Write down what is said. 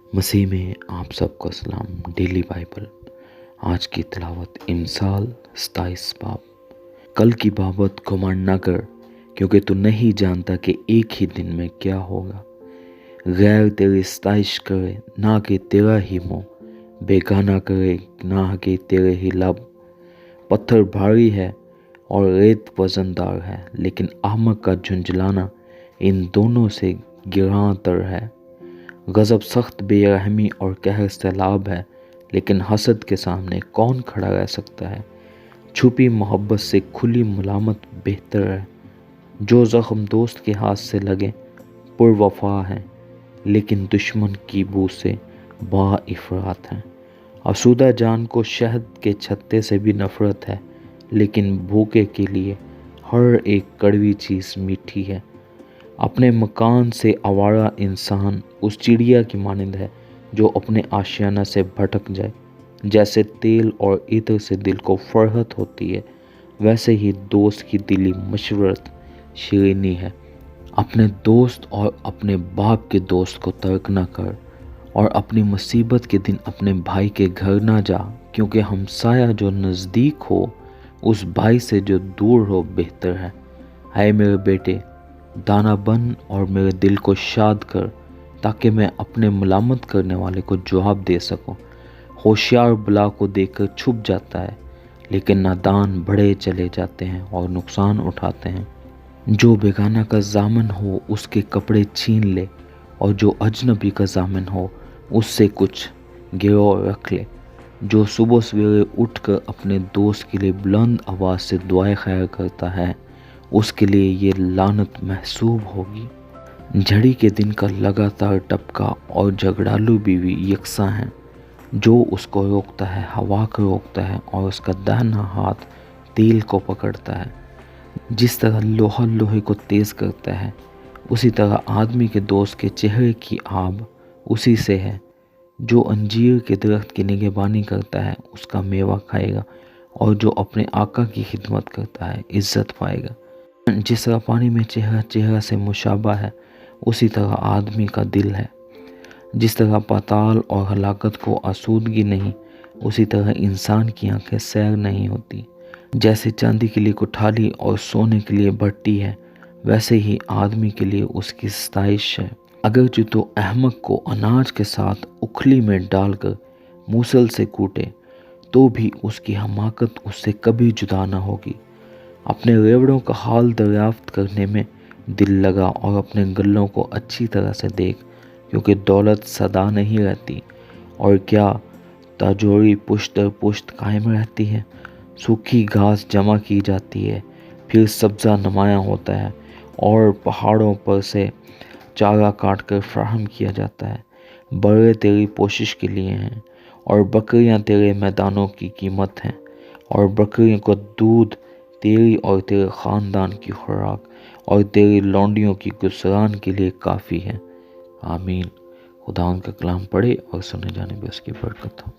مسیح میں آپ سب کو سلام۔ ڈیلی بائبل آج کی تلاوت امثال 27 باب۔ کل کی بابت گھمنڈ نہ کر، کیونکہ تو نہیں جانتا کہ ایک ہی دن میں کیا ہوگا۔ غیر تیری ستائش کرے نہ کہ تیرا ہی منہ، بیگانہ کرے نہ کہ تیرے ہی لب۔ پتھر بھاری ہے اور ریت وزن دار ہے، لیکن احمق کا جھنجھلانا ان دونوں سے گراں تر ہے۔ غضب سخت بے رحمی اور قہر سیلاب ہے، لیکن حسد کے سامنے کون کھڑا رہ سکتا ہے؟ چھپی محبت سے کھلی ملامت بہتر ہے۔ جو زخم دوست کے ہاتھ سے لگے پر وفا ہے، لیکن دشمن کی بو سے با افرات ہے۔ آسودہ جان کو شہد کے چھتے سے بھی نفرت ہے، لیکن بھوکے کے لیے ہر ایک کڑوی چیز میٹھی ہے۔ اپنے مکان سے آوارہ انسان اس چڑیا کی مانند ہے جو اپنے آشیانہ سے بھٹک جائے۔ جیسے تیل اور عطر سے دل کو فرحت ہوتی ہے، ویسے ہی دوست کی دلی مشورت شیرینی ہے۔ اپنے دوست اور اپنے باپ کے دوست کو ترک نہ کر، اور اپنی مصیبت کے دن اپنے بھائی کے گھر نہ جا، کیونکہ ہمسایہ جو نزدیک ہو اس بھائی سے جو دور ہو بہتر ہے۔ اے میرے بیٹے، دانا بن اور میرے دل کو شاد کر، تاکہ میں اپنے ملامت کرنے والے کو جواب دے سکوں۔ ہوشیار بلا کو دیکھ کر چھپ جاتا ہے، لیکن نادان بڑھے چلے جاتے ہیں اور نقصان اٹھاتے ہیں۔ جو بیگانہ کا ضامن ہو اس کے کپڑے چھین لے، اور جو اجنبی کا ضامن ہو اس سے کچھ گرو رکھ لے۔ جو صبح سویرے اٹھ کر اپنے دوست کے لیے بلند آواز سے دعائے خیر کرتا ہے، اس کے لیے یہ لعنت محسوب ہوگی۔ جھڑی کے دن کا لگاتار ٹپکا اور جھگڑالو بیوی یکساں ہیں۔ جو اس کو روکتا ہے ہوا کو روکتا ہے، اور اس کا داہنا ہاتھ تیل کو پکڑتا ہے۔ جس طرح لوہا لوہے کو تیز کرتا ہے، اسی طرح آدمی کے دوست کے چہرے کی آب اسی سے ہے۔ جو انجیر کے درخت کی نگہبانی کرتا ہے اس کا میوہ کھائے گا، اور جو اپنے آقا کی خدمت کرتا ہے عزت پائے گا۔ جس طرح پانی میں چہرہ چہرہ سے مشابہ ہے، اسی طرح آدمی کا دل ہے۔ جس طرح پاتال اور ہلاکت کو آسودگی نہیں، اسی طرح انسان کی آنکھیں سیر نہیں ہوتی۔ جیسے چاندی کے لیے کٹھالی اور سونے کے لیے بھٹی ہے، ویسے ہی آدمی کے لیے اس کی ستائش ہے۔ اگرچہ تو احمق کو اناج کے ساتھ اکھلی میں ڈال کر موصل سے کوٹے، تو بھی اس کی حماقت اس سے کبھی جدا نہ ہوگی۔ اپنے ریوڑوں کا حال دریافت کرنے میں دل لگا، اور اپنے گلوں کو اچھی طرح سے دیکھ، کیونکہ دولت سدا نہیں رہتی، اور کیا تاجوری پشت در پشت قائم رہتی ہے۔ سوکھی گھاس جمع کی جاتی ہے، پھر سبزہ نمایاں ہوتا ہے، اور پہاڑوں پر سے چارہ کاٹ کر فراہم کیا جاتا ہے۔ برے تیری پوشش کے لیے ہیں، اور بکریاں تیرے میدانوں کی قیمت ہیں، اور بکریوں کا دودھ تیری اور تیرے خاندان کی خوراک اور تیری لونڈیوں کی گزران کے لیے کافی ہے۔ آمین۔ خدا ان کا کلام پڑھے اور سنے جانے میں اس کی برکت ہو۔